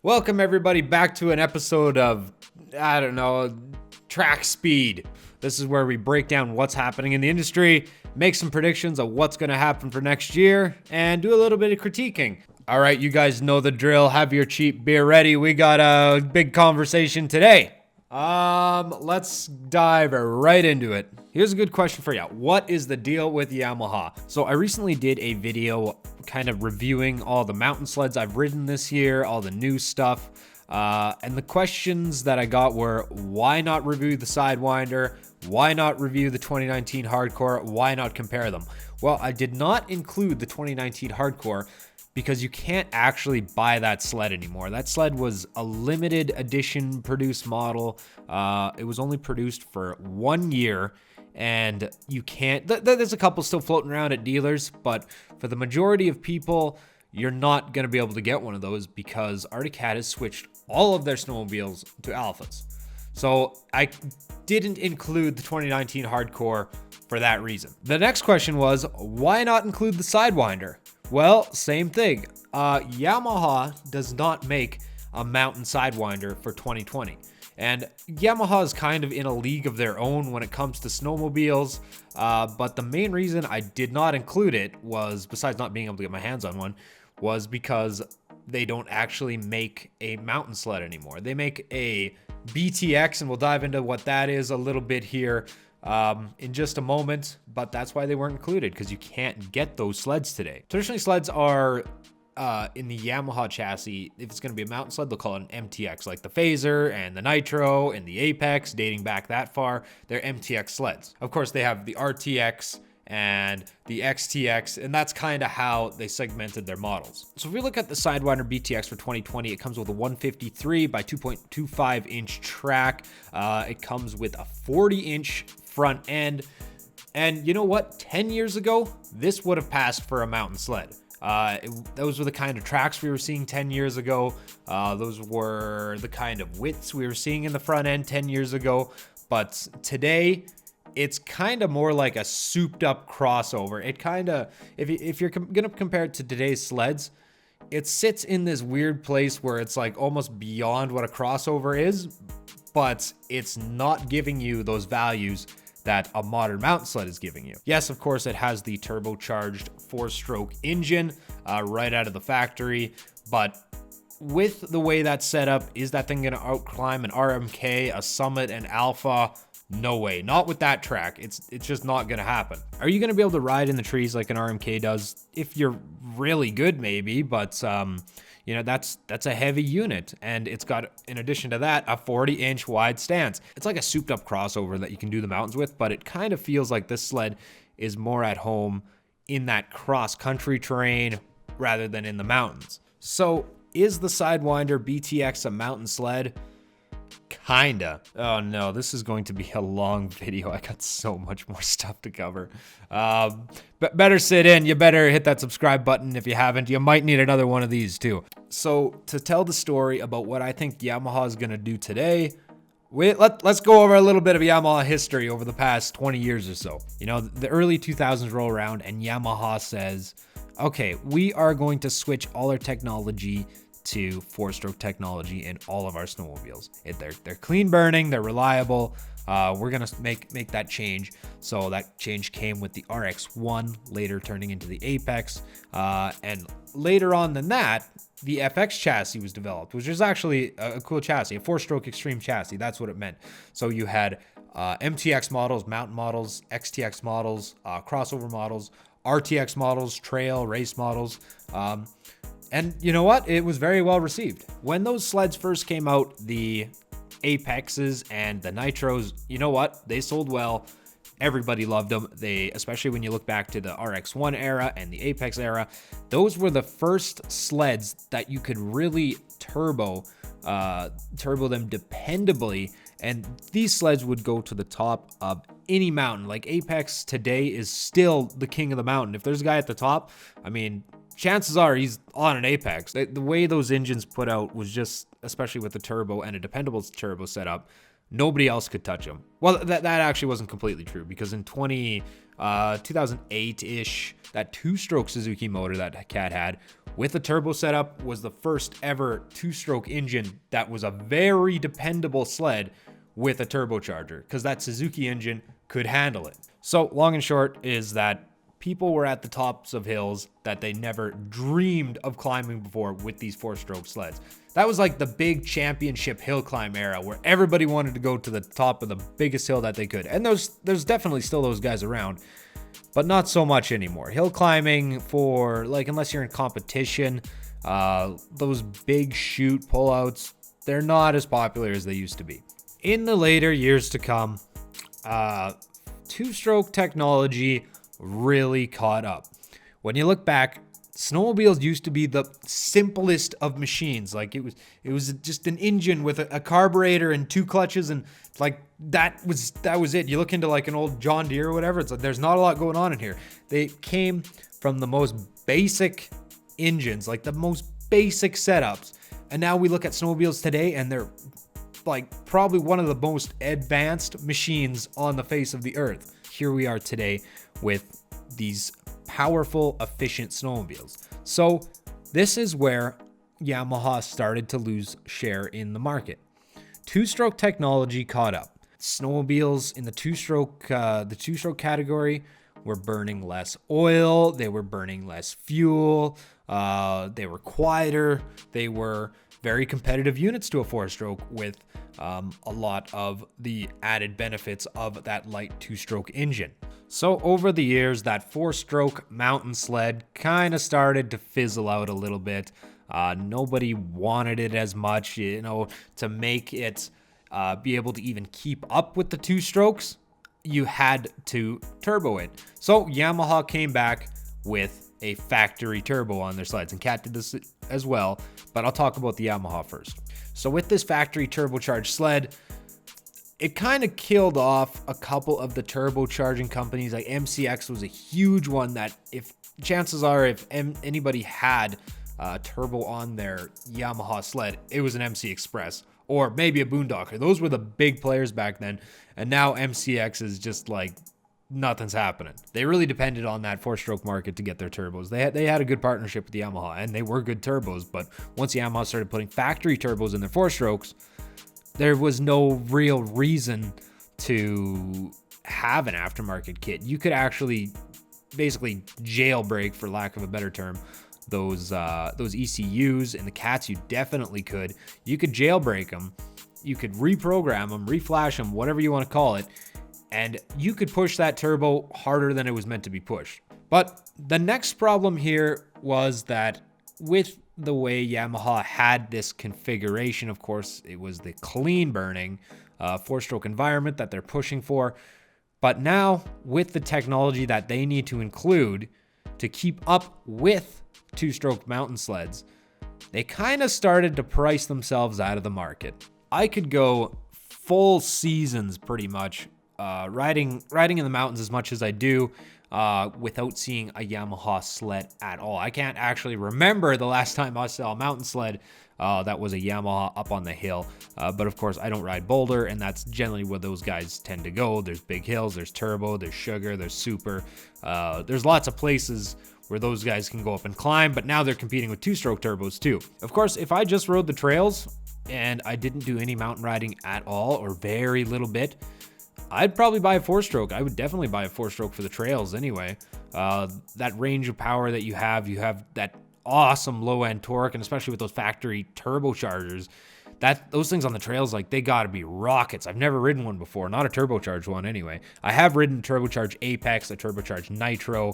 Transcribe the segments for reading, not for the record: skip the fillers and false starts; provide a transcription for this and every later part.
Welcome everybody back to an episode of, I don't know, Track Speed. This is where we break down what's happening in the industry, make some predictions of what's going to happen for next year, and do a little bit of critiquing. All right, you guys know the drill. Have your cheap beer ready. We got a big conversation today. Let's dive right into it. Here's a good question for you. What is the deal with Yamaha? So I recently did a video kind of reviewing all the mountain sleds I've ridden this year, all the new stuff. And the questions that I got were, why not review the Sidewinder? Why not review the 2019 Hardcore? Why not compare them? Well, I did not include the 2019 Hardcore because you can't actually buy that sled anymore. That sled was a limited edition produced model. It was only produced for 1 year, and you can't, there's a couple still floating around at dealers, but for the majority of people, you're not going to be able to get one of those because Arctic Cat has switched all of their snowmobiles to Alphas. So I didn't include the 2019 Hardcore for that reason. The next question was, why not include the Sidewinder? Well, same thing. Yamaha does not make a mountain Sidewinder for 2020. And Yamaha is kind of in a league of their own when it comes to snowmobiles. But the main reason I did not include it was, besides not being able to get my hands on one, was because they don't actually make a mountain sled anymore. They make a BTX, and we'll dive into what that is a little bit here in just a moment, but that's why they weren't included, because you can't get those sleds today. Traditionally, sleds are in the Yamaha chassis. If it's going to be a mountain sled, they'll call it an MTX, like the PHAZER and the Nitro and the Apex, dating back that far. They're MTX sleds. Of course, they have the RTX and the XTX, and that's kind of how they segmented their models. So if we look at the Sidewinder BTX for 2020, it comes with a 153 by 2.25 inch track. It comes with a 40-inch front end. And you know what? 10 years ago, this would have passed for a mountain sled. Those were the kind of tracks we were seeing 10 years ago. Those were the kind of widths we were seeing in the front end 10 years ago. But today, it's kind of more like a souped up crossover. It kind of, if you're going to compare it to today's sleds, it sits in this weird place where it's like almost beyond what a crossover is, but it's not giving you those values that a modern mountain sled is giving you. Yes, of course, it has the turbocharged 4-stroke engine right out of the factory, but with the way that's set up, is that thing going to outclimb an RMK, a Summit, an Alpha? No way. Not with that track. It's just not going to happen. Are you going to be able to ride in the trees like an RMK does? If you're really good, maybe, but you know, that's a heavy unit, and it's got, in addition to that, a 40-inch wide stance. It's like a souped-up crossover that you can do the mountains with, but it kind of feels like this sled is more at home in that cross-country terrain rather than in the mountains. So, is the Sidewinder BTX a mountain sled? Kinda. Oh no, this is going to be a long video. I got so much more stuff to cover. But better sit in. You better hit that subscribe button if you haven't. You might need another one of these too. So to tell the story about what I think Yamaha is going to do today, let's go over a little bit of Yamaha history over the past 20 years or so. You know, the early 2000s roll around and Yamaha says, okay, we are going to switch all our technology to 4-stroke technology in all of our snowmobiles. They're clean burning, they're reliable. We're gonna make that change. So that change came with the RX-1, later turning into the Apex, and later on than that, the FX chassis was developed, which is actually a cool chassis, a 4-stroke extreme chassis. That's what it meant. So you had MTX models, mountain models, XTX models, crossover models, RTX models, trail race models. And you know what? It was very well received. When those sleds first came out, the Apexes and the Nitros, you know what? They sold well. Everybody loved them. Especially when you look back to the RX-1 era and the Apex era, those were the first sleds that you could really turbo them dependably. And these sleds would go to the top of any mountain. Like Apex today is still the king of the mountain. If there's a guy at the top, I mean, chances are he's on an Apex. The way those engines put out was just, especially with the turbo and a dependable turbo setup, nobody else could touch them. Well, that actually wasn't completely true, because in 2008-ish. That two-stroke Suzuki motor that Cat had with a turbo setup was the first ever two-stroke engine that was a very dependable sled with a turbocharger, because that Suzuki engine could handle it. So long and short is that people were at the tops of hills that they never dreamed of climbing before with these four-stroke sleds. That was like the big championship hill climb era where everybody wanted to go to the top of the biggest hill that they could. And there's definitely still those guys around, but not so much anymore. Hill climbing for, like, unless you're in competition, those big chute pullouts, they're not as popular as they used to be. In the later years to come, two-stroke technology really caught up. When you look back, snowmobiles used to be the simplest of machines. Like, it was just an engine with a carburetor and two clutches, and like that was it. You look into like an old John Deere or whatever, it's like there's not a lot going on in here. They came from the most basic engines, like the most basic setups, and now we look at snowmobiles today and they're like probably one of the most advanced machines on the face of the earth. Here we are today with these powerful, efficient snowmobiles. So this is where Yamaha started to lose share in the market. Two-stroke technology caught up. Snowmobiles in the two-stroke category were burning less oil, they were burning less fuel, they were quieter, they were very competitive units to a four-stroke with a lot of the added benefits of that light two-stroke engine. So over the years, that four-stroke mountain sled kind of started to fizzle out a little bit. Nobody wanted it as much, to make it be able to even keep up with the two strokes. You had to turbo it. So Yamaha came back with a factory turbo on their sleds, and Cat did this as well, but I'll talk about the Yamaha first. So with this factory turbocharged sled, it kind of killed off a couple of the turbocharging companies. Like MCX was a huge one that chances are if anybody had turbo on their Yamaha sled, it was an MC Express or maybe a Boondocker. Those were the big players back then, and now MCX is just like nothing's happening. They really depended on that four-stroke market to get their turbos. They had a good partnership with Yamaha, and they were good turbos, but once Yamaha started putting factory turbos in their four-strokes, there was no real reason to have an aftermarket kit. You could actually basically jailbreak, for lack of a better term, those ECUs, and the Cats you definitely could. You could jailbreak them, you could reprogram them, reflash them, whatever you want to call it, and you could push that turbo harder than it was meant to be pushed. But the next problem here was that with the way Yamaha had this configuration, of course, it was the clean burning four-stroke environment that they're pushing for. But now with the technology that they need to include to keep up with two-stroke mountain sleds, they kind of started to price themselves out of the market. I could go full seasons pretty much riding in the mountains as much as I do without seeing a Yamaha sled at all. I can't actually remember the last time I saw a mountain sled that was a Yamaha up on the hill. But of course, I don't ride Boulder, and that's generally where those guys tend to go. There's big hills, there's turbo, there's sugar, there's super. There's lots of places where those guys can go up and climb, but now they're competing with two-stroke turbos too. Of course, if I just rode the trails and I didn't do any mountain riding at all or very little bit, I'd probably buy a four-stroke. I would definitely buy a four-stroke for the trails anyway. That range of power that you have that awesome low-end torque, and especially with those factory turbochargers, those things on the trails, like, they gotta be rockets. I've never ridden one before, not a turbocharged one anyway. I have ridden a turbocharged Apex, a turbocharged Nitro,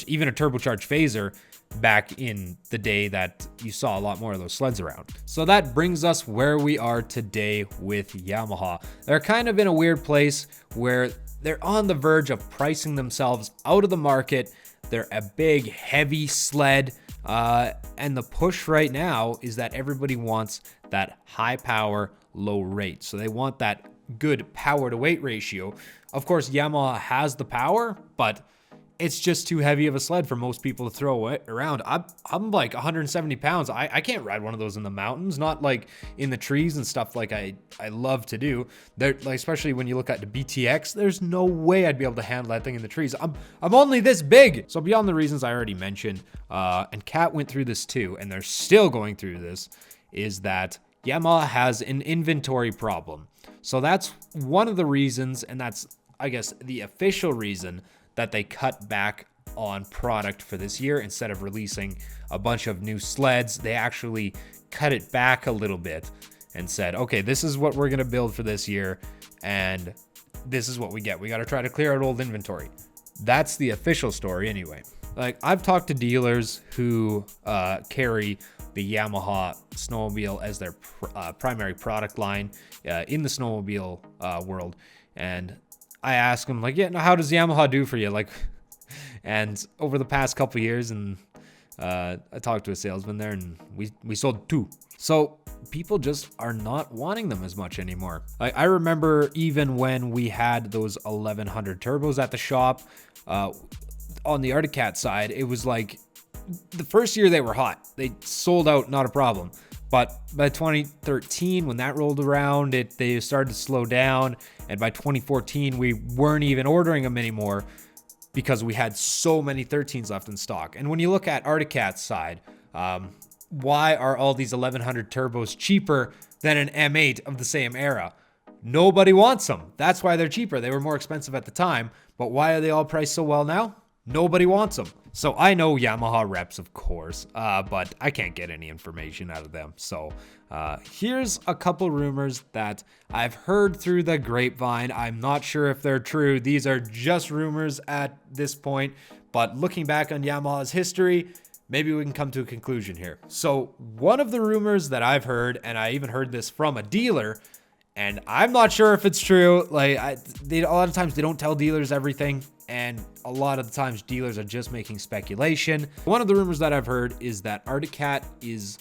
even a turbocharged PHAZER back in the day that you saw a lot more of those sleds around. So that brings us where we are today with Yamaha. They're kind of in a weird place where they're on the verge of pricing themselves out of the market. They're a big, heavy sled, and the push right now is that everybody wants that high power, low rate. So they want that good power to weight ratio. Of course, Yamaha has the power, but it's just too heavy of a sled for most people to throw around. I'm like 170 pounds. I can't ride one of those in the mountains, not like in the trees and stuff like I love to do. There, like, especially when you look at the BTX, there's no way I'd be able to handle that thing in the trees. I'm only this big. So beyond the reasons I already mentioned, and Kat went through this too, and they're still going through this, is that Yamaha has an inventory problem. So that's one of the reasons, and that's, I guess, the official reason that they cut back on product for this year. Instead of releasing a bunch of new sleds, they actually cut it back a little bit and said, okay, this is what we're going to build for this year, and this is what we get. We got to try to clear out old inventory. That's the official story anyway. Like, I've talked to dealers who carry the Yamaha snowmobile as their primary product line in the snowmobile world, and I ask them, like, yeah, now how does Yamaha do for you? Like, and over the past couple of years, and I talked to a salesman there, and we sold 2. So people just are not wanting them as much anymore. I remember even when we had those 1100 turbos at the shop, on the Arctic Cat side, it was like the first year they were hot. They sold out, not a problem. But by 2013, when that rolled around, they started to slow down. And by 2014, we weren't even ordering them anymore because we had so many 13s left in stock. And when you look at Arctic Cat's side, why are all these 1100 turbos cheaper than an M8 of the same era? Nobody wants them. That's why they're cheaper. They were more expensive at the time. But why are they all priced so well now? Nobody wants them. So I know Yamaha reps, of course, but I can't get any information out of them. So here's a couple rumors that I've heard through the grapevine. I'm not sure if they're true. These are just rumors at this point. But looking back on Yamaha's history, maybe we can come to a conclusion here. So one of the rumors that I've heard, and I even heard this from a dealer, and I'm not sure if it's true. Like, a lot of times they don't tell dealers everything, and a lot of the times dealers are just making speculation. One of the rumors that I've heard is that Arctic Cat is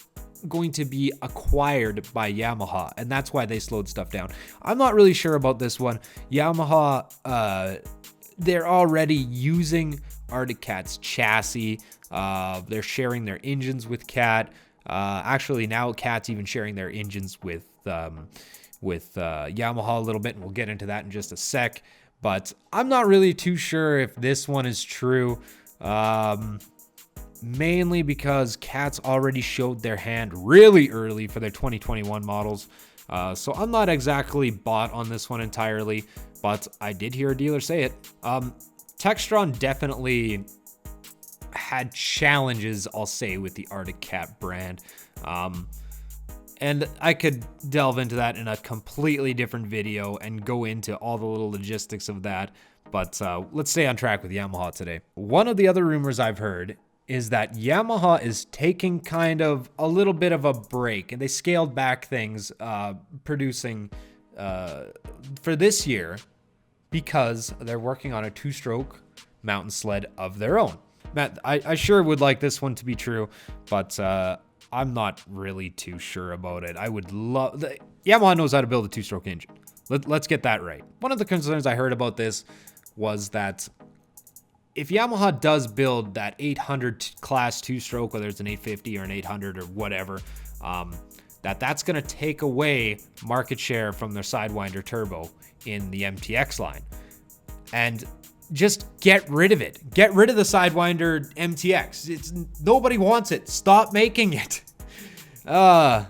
going to be acquired by Yamaha, and that's why they slowed stuff down. I'm not really sure about this one. Yamaha, they're already using Arctic Cat's chassis. They're sharing their engines with Cat. Actually, now Cat's even sharing their engines with Yamaha a little bit, and we'll get into that in just a sec. But I'm not really too sure if this one is true, mainly because Cat's already showed their hand really early for their 2021 models. So I'm not exactly bought on this one entirely, but I did hear a dealer say it. Textron definitely had challenges, I'll say, with the Arctic Cat brand. And I could delve into that in a completely different video and go into all the little logistics of that. But let's stay on track with Yamaha today. One of the other rumors I've heard is that Yamaha is taking kind of a little bit of a break, and they scaled back things producing for this year because they're working on a 2-stroke mountain sled of their own. Matt, I sure would like this one to be true, but I'm not really too sure about it. I would love... Yamaha knows how to build a 2-stroke engine. Let's get that right. One of the concerns I heard about this was that if Yamaha does build that 800 class 2-stroke, whether it's an 850 or an 800 or whatever, that's going to take away market share from their Sidewinder turbo in the MTX line. And just get rid of it. Get rid of the Sidewinder MTX. Nobody wants it. Stop making it. Man,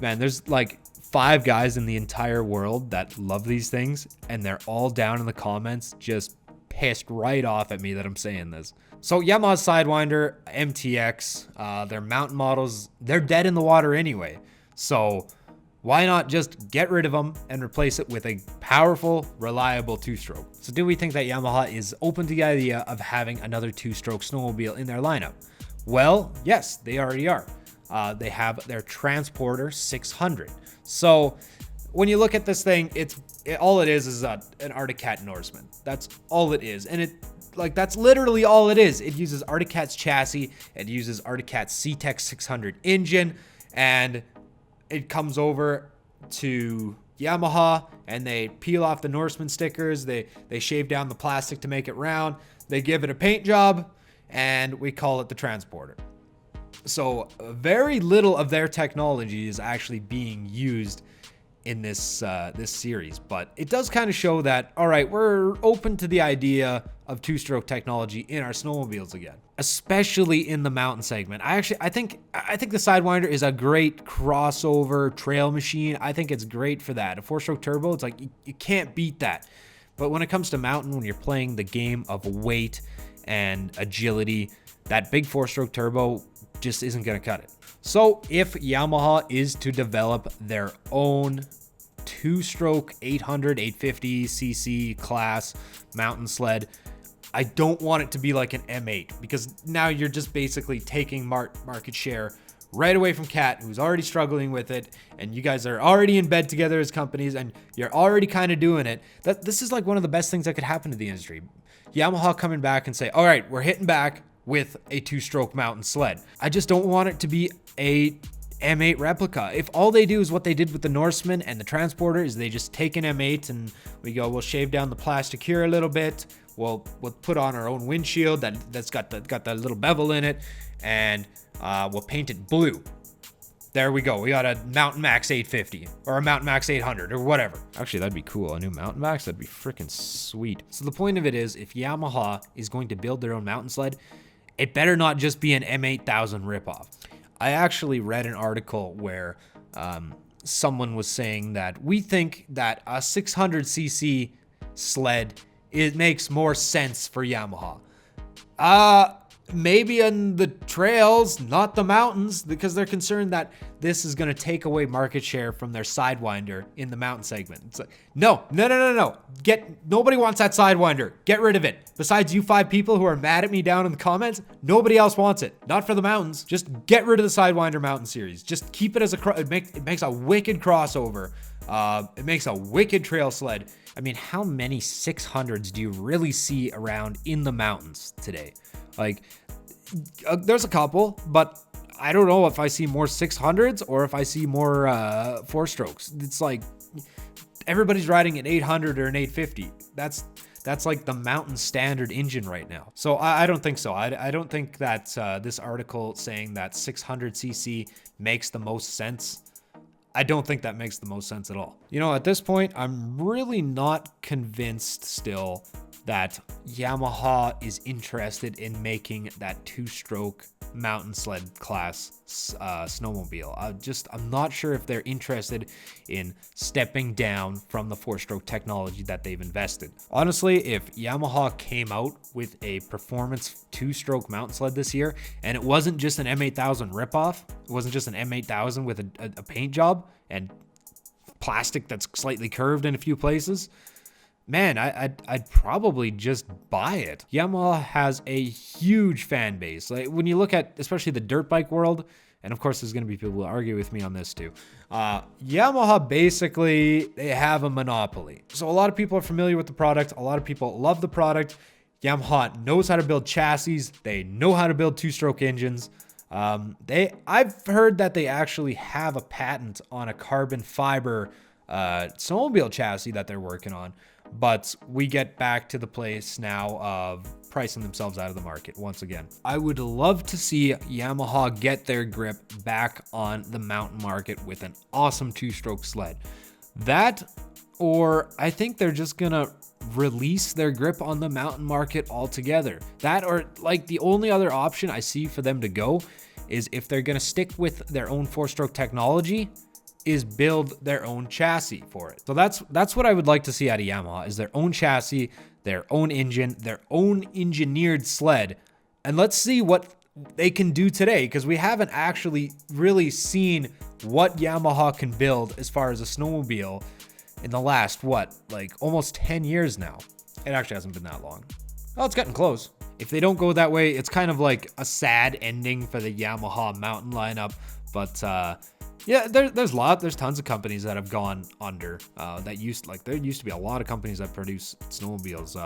there's like 5 guys in the entire world that love these things, and they're all down in the comments just pissed right off at me that I'm saying this. So Yamaha Sidewinder MTX, their mountain models, they're dead in the water anyway. So why not just get rid of them and replace it with a powerful, reliable 2-stroke? So do we think that Yamaha is open to the idea of having another 2-stroke snowmobile in their lineup? Well, yes, they already are. They have their Transporter 600. So when you look at this thing, all it is an Arctic Cat Norseman. That's all it is. And that's literally all it is. It uses Arctic Cat's chassis. It uses Arctic Cat's C-Tech 600 engine. And it comes over to Yamaha, and they peel off the Norseman stickers. They shave down the plastic to make it round. they give it a paint job, and we call it the transporter. So very little of their technology is actually being used in this series, but it does kind of show that, all right, we're open to the idea of two-stroke technology in our snowmobiles again, especially in the mountain segment. I think the Sidewinder is a great crossover trail machine. I think it's great for that. A four-stroke turbo, it's like you can't beat that. But when it comes to mountain, when you're playing the game of weight and agility, that big four-stroke turbo just isn't going to cut it. So if Yamaha is to develop their own two-stroke 800, 850 cc class mountain sled, I don't want it to be like an M8, because now you're just basically taking market share right away from Cat, who's already struggling with it, and you guys are already in bed together as companies, and you're already kind of doing it. This is like one of the best things that could happen to the industry. Yamaha coming back and say, all right, we're hitting back with a two-stroke mountain sled. I just don't want it to be a M8 replica. If all they do is what they did with the Norseman and the Transporter, is they just take an M8 and we go, we'll shave down the plastic here a little bit, we'll put on our own windshield that's got that little bevel in it, and we'll paint it blue. There we go. We got a Mountain Max 850 or a Mountain Max 800 or whatever. Actually, that'd be cool. A new Mountain Max, that'd be freaking sweet. So the point of it is, if Yamaha is going to build their own mountain sled, it better not just be an M8000 ripoff. I actually read an article where someone was saying that we think that a 600cc sled, it makes more sense for Yamaha. Maybe on the trails, not the mountains, because they're concerned that this is going to take away market share from their Sidewinder in the mountain segment. It's like, no. Nobody wants that Sidewinder. Get rid of it. Besides you 5 people who are mad at me down in the comments, nobody else wants it. Not for the mountains. Just get rid of the Sidewinder mountain series. Just keep it as it makes a wicked crossover. It makes a wicked trail sled. I mean, how many 600s do you really see around in the mountains today? Like, there's a couple, but I don't know if I see more 600s or if I see more 4-strokes. It's like everybody's riding an 800 or an 850. That's like the mountain standard engine right now. So I don't think so. I don't think that this article saying that 600cc makes the most sense. I don't think that makes the most sense at all. You know, at this point, I'm really not convinced still that Yamaha is interested in making that 2-stroke mountain sled class snowmobile. I'm not sure if they're interested in stepping down from the 4-stroke technology that they've invested. Honestly, if Yamaha came out with a performance 2-stroke mountain sled this year, and it wasn't just an M8000 ripoff, it wasn't just an M8000 with a paint job and plastic that's slightly curved in a few places, man, I'd probably just buy it. Yamaha has a huge fan base. Like, when you look at especially the dirt bike world, and of course there's going to be people who argue with me on this too, Yamaha basically, they have a monopoly. So a lot of people are familiar with the product. A lot of people love the product. Yamaha knows how to build chassis. They know how to build 2-stroke engines. I've heard that they actually have a patent on a carbon fiber snowmobile chassis that they're working on. But we get back to the place now of pricing themselves out of the market once again. I would love to see Yamaha get their grip back on the mountain market with an awesome 2-stroke sled. That, or I think they're just gonna release their grip on the mountain market altogether. That, or like the only other option I see for them to go is if they're gonna stick with their own 4-stroke technology, is build their own chassis for it. So that's what I would like to see out of Yamaha, is their own chassis, their own engine, their own engineered sled. And let's see what they can do today, because we haven't actually really seen what Yamaha can build as far as a snowmobile in the last, like almost 10 years now. It actually hasn't been that long. Well, it's getting close. If they don't go that way, it's kind of like a sad ending for the Yamaha mountain lineup. But yeah, there's tons of companies that have gone under. There used to be a lot of companies that produce snowmobiles.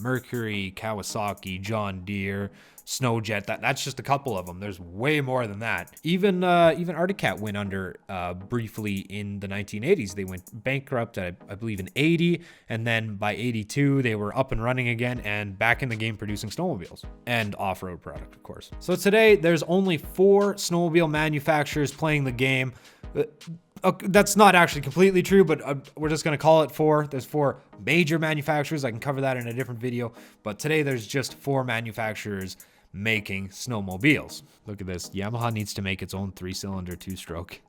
Mercury, Kawasaki, John Deere, Snowjet. That's just a couple of them. There's way more than that. Even Arctic Cat went under briefly in the 1980s. They went bankrupt, I believe, in 80, and then by 82 they were up and running again and back in the game producing snowmobiles and off-road product, of course. So today there's only 4 snowmobile manufacturers playing the game. That's not actually completely true, but we're just going to call it 4. There's 4 major manufacturers. I can cover that in a different video, but today there's just 4 manufacturers making snowmobiles. Look at this. Yamaha needs to make its own 3-cylinder 2-stroke.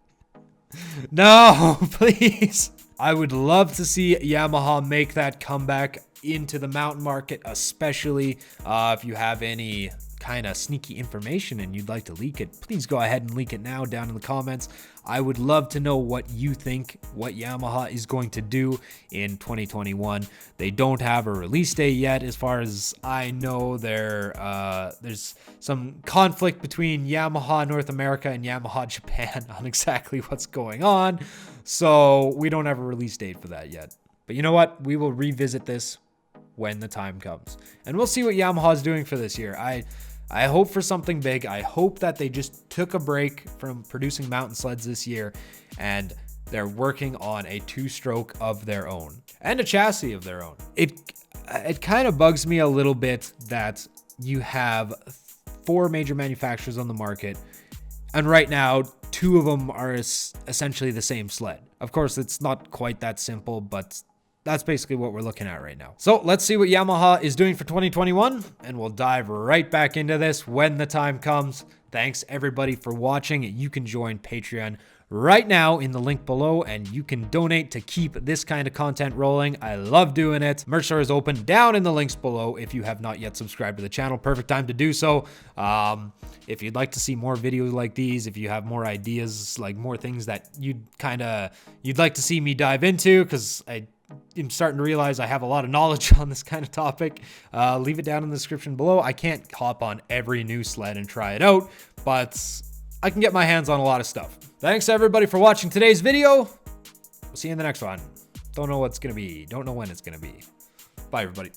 No, please. I would love to see Yamaha make that comeback into the mountain market, especially if you have any kind of sneaky information and you'd like to leak it. Please go ahead and leak it now down in the comments. I would love to know what you think, what Yamaha is going to do in 2021. They don't have a release date yet. As far as I know, there's some conflict between Yamaha North America and Yamaha Japan on exactly what's going on. So we don't have a release date for that yet. But you know what? We will revisit this when the time comes. And we'll see what Yamaha is doing for this year. I hope for something big. I hope that they just took a break from producing mountain sleds this year and they're working on a 2-stroke of their own and a chassis of their own. It kind of bugs me a little bit that you have 4 major manufacturers on the market, and right now 2 of them are essentially the same sled. Of course, it's not quite that simple, but that's basically what we're looking at right now. So let's see what Yamaha is doing for 2021, and we'll dive right back into this when the time comes. Thanks everybody for watching. You can join Patreon right now in the link below, and you can donate to keep this kind of content rolling. I love doing it. Merch store is open down in the links below. If you have not yet subscribed to the channel, perfect time to do so. If you'd like to see more videos like these, if you have more ideas, like more things that you'd like to see me dive into, because I'm starting to realize I have a lot of knowledge on this kind of topic. Leave it down in the description below. I can't hop on every new sled and try it out, but I can get my hands on a lot of stuff. Thanks everybody for watching today's video. We'll see you in the next one. Don't know what's gonna be. Don't know when it's gonna be. Bye everybody.